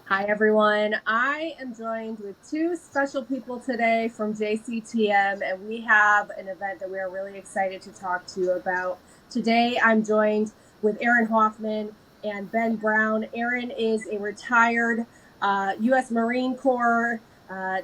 Hi, everyone. I am joined with two special people today from JCTM, and we have an event that we are really excited to talk to you about. Today, I'm joined with Aaron Hoffman and Ben Brown. Aaron is a retired U.S. Marine Corps,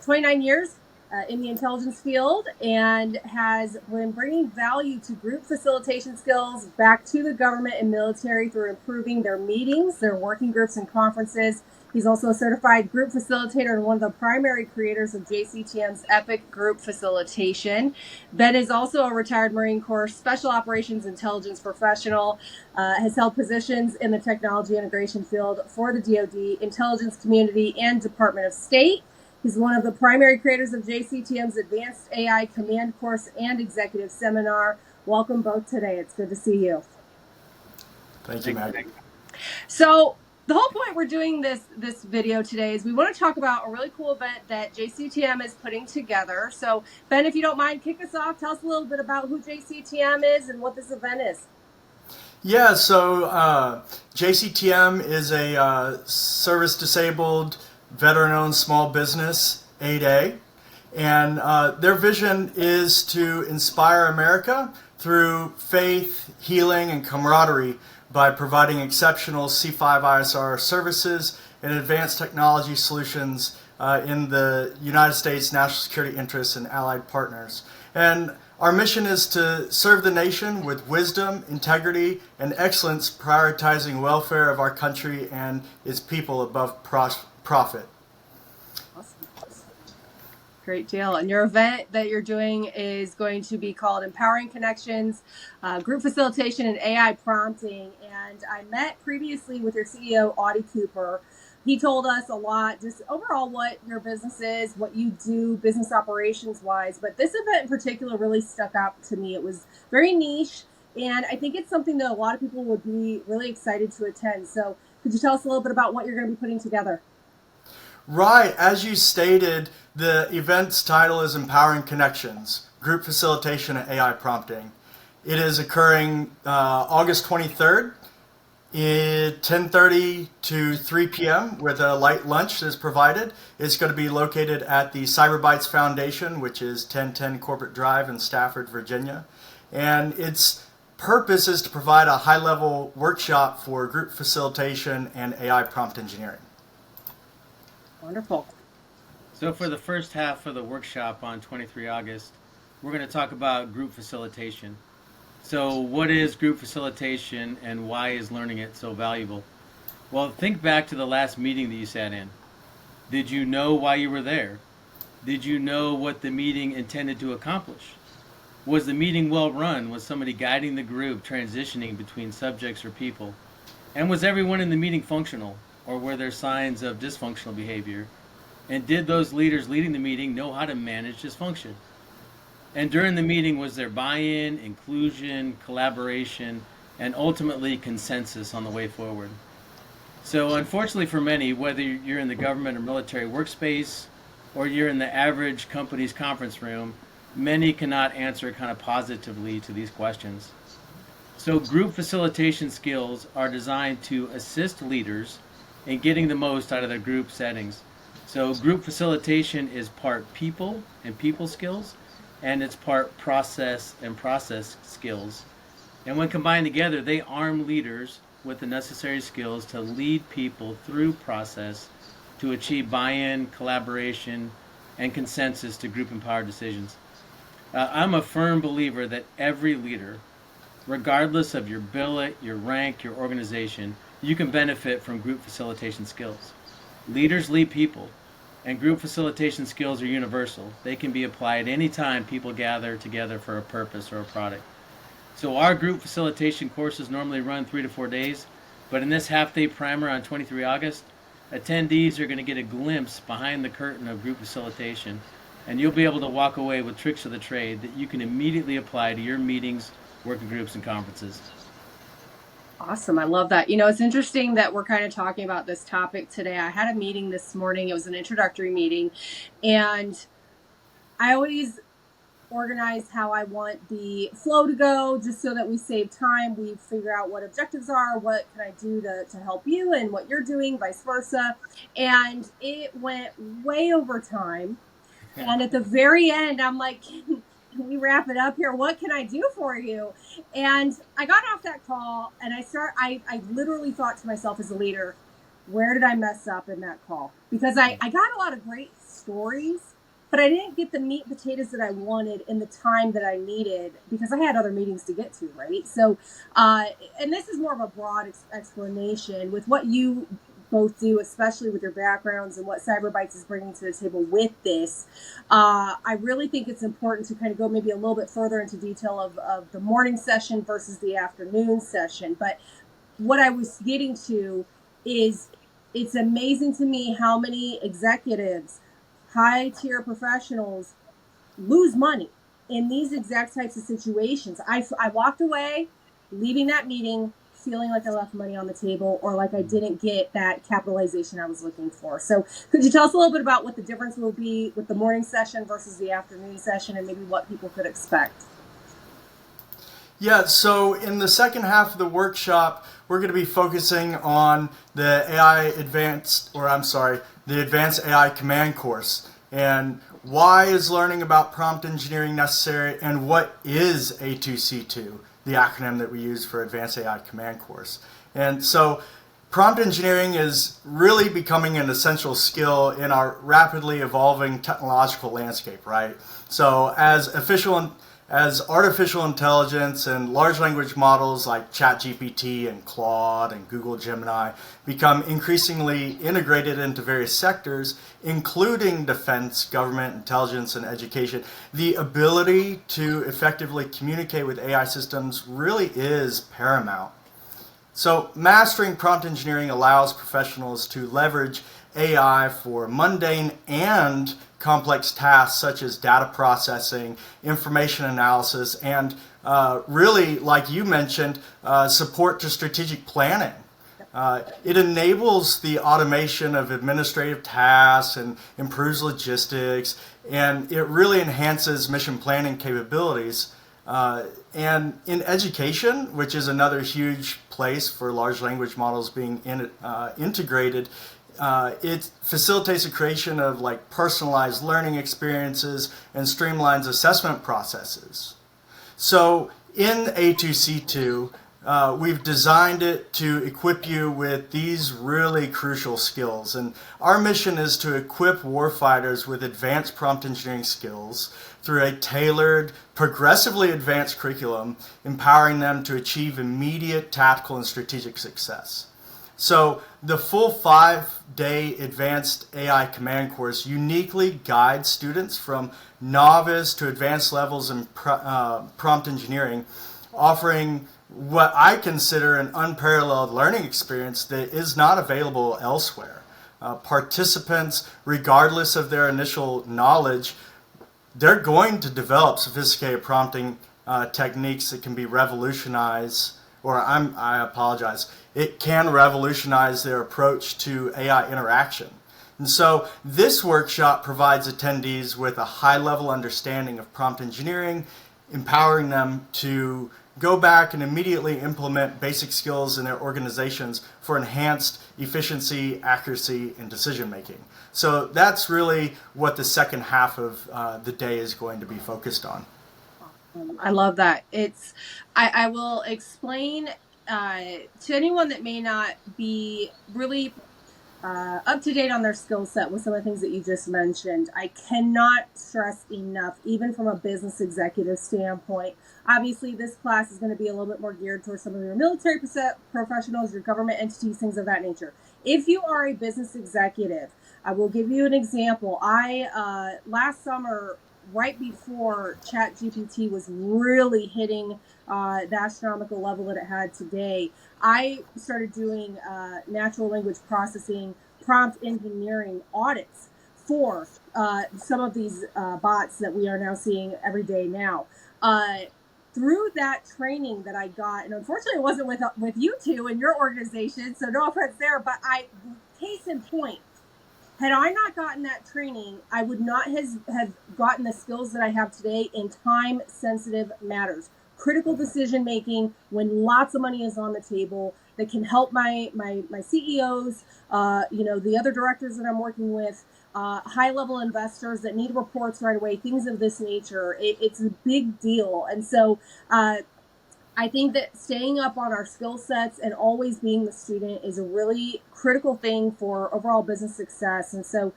29 years in the intelligence field, and has been bringing value to group facilitation skills back to the government and military through improving their meetings, their working groups, and conferences. He's also a certified group facilitator and one of the primary creators of JCTM's Epic Group Facilitation. Ben is also a retired Marine Corps Special Operations Intelligence professional, has held positions in the technology integration field for the DoD, intelligence community, and Department of State. He's one of the primary creators of JCTM's Advanced AI Command Course and Executive Seminar. Welcome both today. It's good to see you. Thank you, Maggie. So the whole point we're doing this video today is we want to talk about a really cool event that JCTM is putting together. So Ben, if you don't mind, kick us off. Tell us a little bit about who JCTM is and what this event is. Yeah, so JCTM is a service-disabled, veteran-owned small business, 8A, and their vision is to inspire America through faith, healing, and camaraderie by providing exceptional C5 ISR services and advanced technology solutions in the United States national security interests and allied partners. And our mission is to serve the nation with wisdom, integrity, and excellence, prioritizing welfare of our country and its people above profit. Awesome. Great deal. And your event that you're doing is going to be called Empowering Connections, Group Facilitation, and AI Prompting. And I met previously with your CEO, Audie Cooper. He told us a lot, just overall what your business is, what you do business operations wise. But this event in particular really stuck out to me. It was very niche, and I think it's something that a lot of people would be really excited to attend. So could you tell us a little bit about what you're going to be putting together? Right, as you stated, the event's title is Empowering Connections, Group Facilitation and AI Prompting. It is occurring August 23rd at 10:30 to 3 p.m. with a light lunch is provided. It's going to be located at the Cyberbytes Foundation, which is 1010 Corporate Drive in Stafford, Virginia. And its purpose is to provide a high-level workshop for group facilitation and AI prompt engineering. Wonderful. So for the first half of the workshop on 23 August, we're going to talk about group facilitation. So what is group facilitation and why is learning it so valuable? Well, think back to the last meeting that you sat in. Did you know why you were there? Did you know what the meeting intended to accomplish? Was the meeting well run? Was somebody guiding the group, transitioning between subjects or people? And was everyone in the meeting functional, or were there signs of dysfunctional behavior? And did those leaders leading the meeting know how to manage dysfunction? And during the meeting, was there buy-in, inclusion, collaboration, and ultimately consensus on the way forward? So unfortunately for many, whether you're in the government or military workspace, or you're in the average company's conference room, many cannot answer kind of positively to these questions. So group facilitation skills are designed to assist leaders in getting the most out of their group settings. So group facilitation is part people and people skills, and it's part process and process skills. And when combined together, they arm leaders with the necessary skills to lead people through process to achieve buy-in, collaboration, and consensus to group empowered decisions. I'm a firm believer that every leader, regardless of your billet, your rank, your organization, you can benefit from group facilitation skills. Leaders lead people, and group facilitation skills are universal. They can be applied anytime people gather together for a purpose or a product. So our group facilitation courses normally run 3 to 4 days, but in this half-day primer on 23 August, attendees are going to get a glimpse behind the curtain of group facilitation, and you'll be able to walk away with tricks of the trade that you can immediately apply to your meetings, working groups, and conferences. Awesome. I love that. You know, it's interesting that we're kind of talking about this topic today. I had a meeting this morning. It was an introductory meeting, and I always organized how I want the flow to go, just so that we save time. We figure out what objectives are, what can I do to help you and what you're doing, vice versa. And it went way over time. And at the very end, I'm like, can we wrap it up here? What can I do for you? And I got off that call and I literally thought to myself as a leader, where did I mess up in that call? Because I got a lot of great stories, but I didn't get the meat and potatoes that I wanted in the time that I needed because I had other meetings to get to, right? So, and this is more of a broad explanation with what you both do, especially with your backgrounds and what Cyberbytes is bringing to the table with this. I really think it's important to kind of go maybe a little bit further into detail of the morning session versus the afternoon session. But what I was getting to is it's amazing to me how many executives, high tier professionals lose money in these exact types of situations. I walked away leaving that meeting feeling like I left money on the table or like I didn't get that capitalization I was looking for. So could you tell us a little bit about what the difference will be with the morning session versus the afternoon session and maybe what people could expect? Yeah, so in the second half of the workshop, we're going to be focusing on the the Advanced AI Command course. And why is learning about prompt engineering necessary, and what is A2C2, the acronym that we use for Advanced AI Command course. And so prompt engineering is really becoming an essential skill in our rapidly evolving technological landscape, right? So as artificial intelligence and large language models like ChatGPT and Claude and Google Gemini become increasingly integrated into various sectors, including defense, government, intelligence, and education, the ability to effectively communicate with AI systems really is paramount. So mastering prompt engineering allows professionals to leverage AI for mundane and complex tasks such as data processing, information analysis, and really, like you mentioned, support to strategic planning. It enables the automation of administrative tasks and improves logistics, and it really enhances mission planning capabilities. And in education, which is another huge place for large language models being integrated, it facilitates the creation of like personalized learning experiences and streamlines assessment processes. So in A2C2, we've designed it to equip you with these really crucial skills. And our mission is to equip warfighters with advanced prompt engineering skills through a tailored, progressively advanced curriculum, empowering them to achieve immediate tactical and strategic success. So the full 5-day advanced AI command course uniquely guides students from novice to advanced levels in prompt engineering, offering what I consider an unparalleled learning experience that is not available elsewhere. Participants, regardless of their initial knowledge, they're going to develop sophisticated prompting techniques that can be revolutionized, it can revolutionize their approach to AI interaction. And so this workshop provides attendees with a high-level understanding of prompt engineering, empowering them to go back and immediately implement basic skills in their organizations for enhanced efficiency, accuracy, and decision-making. So that's really what the second half of the day is going to be focused on. I love that. I will explain to anyone that may not be really up to date on their skill set with some of the things that you just mentioned. I cannot stress enough, even from a business executive standpoint. Obviously, this class is going to be a little bit more geared towards some of your military professionals, your government entities, things of that nature. If you are a business executive, I will give you an example. I last summer, right before ChatGPT was really hitting the astronomical level that it had today, I started doing natural language processing, prompt engineering audits for some of these bots that we are now seeing every day now. Through that training that I got, and unfortunately it wasn't with you two and your organization, so no offense there, but case in point, Had I not gotten that training, I would not have gotten the skills that I have today in time sensitive matters. Critical decision making when lots of money is on the table that can help my CEOs, the other directors that I'm working with, high level investors that need reports right away, things of this nature. It's a big deal. And so I think that staying up on our skill sets and always being the student is a really critical thing for overall business success. And so,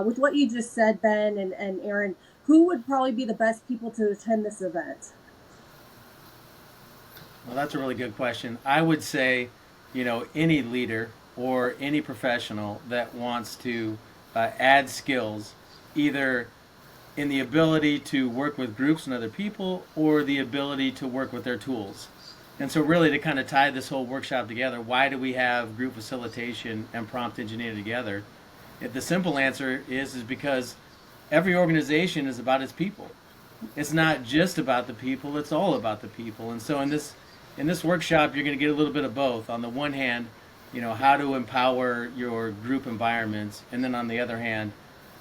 with what you just said, Ben and Aaron, who would probably be the best people to attend this event? Well, that's a really good question. I would say, any leader or any professional that wants to add skills, either in the ability to work with groups and other people or the ability to work with their tools. And so, really, to kind of tie this whole workshop together, why do we have group facilitation and prompt engineering together? The simple answer is because every organization is about its people. It's not just about the people, it's all about the people. And so, in this workshop, you're going to get a little bit of both. On the one hand, how to empower your group environments, and then on the other hand,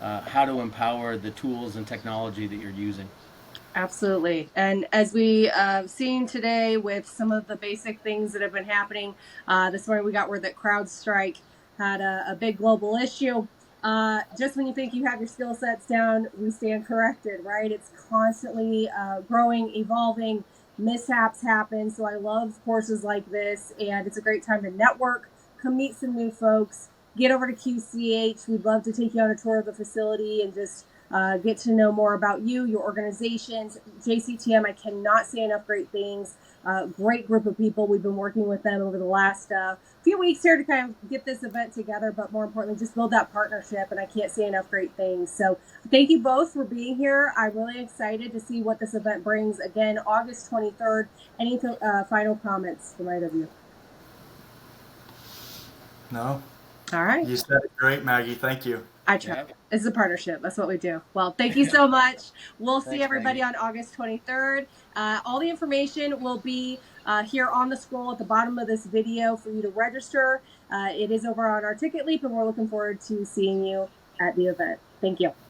how to empower the tools and technology that you're using. Absolutely. And as we seen today with some of the basic things that have been happening, this morning we got word that CrowdStrike had a big global issue. Just when you think you have your skill sets down, we stand corrected, right? It's constantly growing, evolving, mishaps happen. So I love courses like this, and it's a great time to network, come meet some new folks, get over to QCH. We'd love to take you on a tour of the facility and just get to know more about you, your organizations. JCTM, I cannot say enough great things. Great group of people. We've been working with them over the last few weeks here to kind of get this event together, but more importantly, just build that partnership. And I can't say enough great things. So thank you both for being here. I'm really excited to see what this event brings. Again, August 23rd. Any final comments from either of you? No, All right. you said it great, Maggie. Thank you. I try. Yep. It's a partnership. That's what we do. Well, thank you so much. We'll see Thanks, everybody Maggie. on August 23rd. All the information will be here on the scroll at the bottom of this video for you to register. It is over on our Ticket Leap, and we're looking forward to seeing you at the event. Thank you.